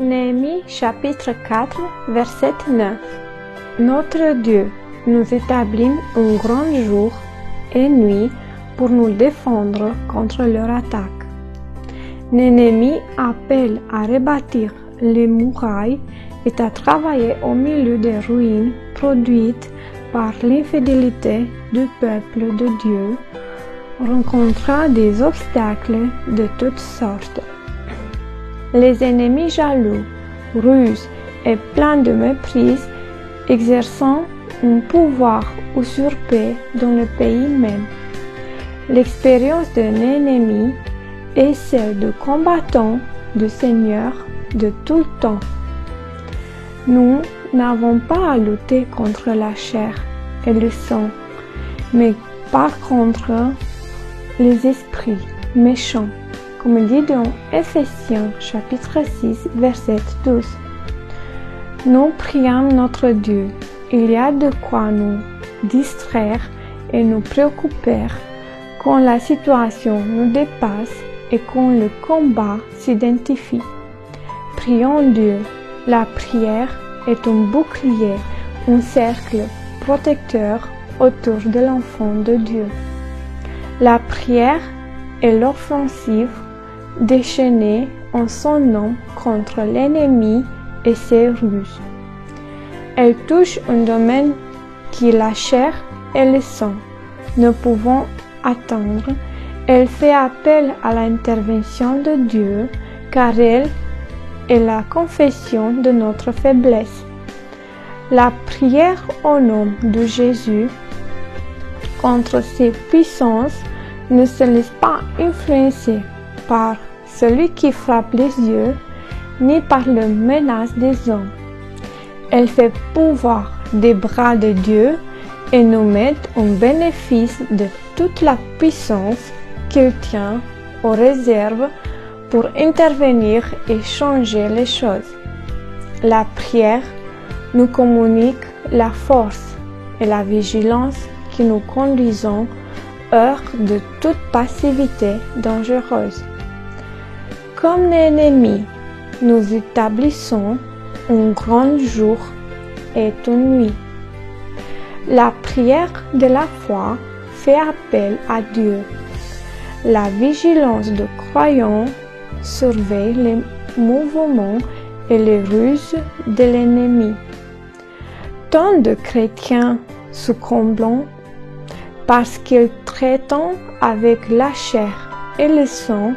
Néhémie chapitre 4, verset 9. Notre Dieu nous établit un grand jour et nuit pour nous défendre contre leur attaque. L'ennemi appelle à rebâtir les murailles et à travailler au milieu des ruines produites par l'infidélité du peuple de Dieu, rencontrant des obstacles de toutes sortes. Les ennemis jaloux, rusés et pleins de méprise, exerçant un pouvoir usurpé dans le pays même. L'expérience d'un ennemi est celle de combattants du Seigneur de tout le temps. Nous n'avons pas à lutter contre la chair et le sang, mais par contre les esprits méchants, comme dit dans Ephésiens chapitre 6, verset 12. Nous prions notre Dieu. Il y a de quoi nous distraire et nous préoccuper quand la situation nous dépasse et quand le combat s'identifie. Prions Dieu. La prière est un bouclier, un cercle protecteur autour de l'enfant de Dieu. La prière est l'offensive déchaînée en son nom contre l'ennemi et ses ruses. Elle touche un domaine qui la chair et le sang ne pouvant atteindre. Elle fait appel à l'intervention de Dieu car elle est la confession de notre faiblesse. La prière au nom de Jésus contre ces puissances ne se laisse pas influencer par celui qui frappe les yeux, ni par les menaces des hommes. Elle fait pouvoir des bras de Dieu et nous met en bénéfice de toute la puissance qu'il tient aux réserves pour intervenir et changer les choses. La prière nous communique la force et la vigilance qui nous conduisent hors de toute passivité dangereuse. Comme l'ennemi, nous établissons un grand jour et une nuit. La prière de la foi fait appel à Dieu. La vigilance de croyants surveille les mouvements et les ruses de l'ennemi. Tant de chrétiens succombent parce qu'ils traitent avec la chair et le sang,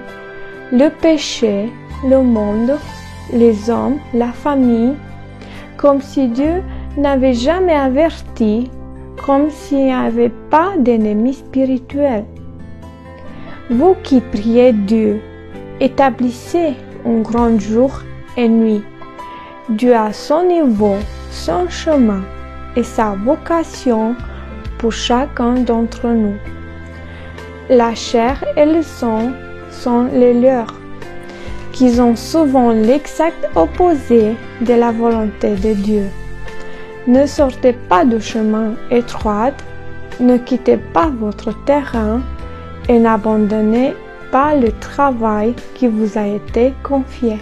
le péché, le monde, les hommes, la famille, comme si Dieu n'avait jamais averti, comme s'il n'y avait pas d'ennemi spirituel. Vous qui priez Dieu, établissez un grand jour et nuit. Dieu a son niveau, son chemin et sa vocation pour chacun d'entre nous. La chair et le sang sont les leurs, qui sont souvent l'exact opposé de la volonté de Dieu. Ne sortez pas du chemin étroit, ne quittez pas votre terrain et n'abandonnez pas le travail qui vous a été confié.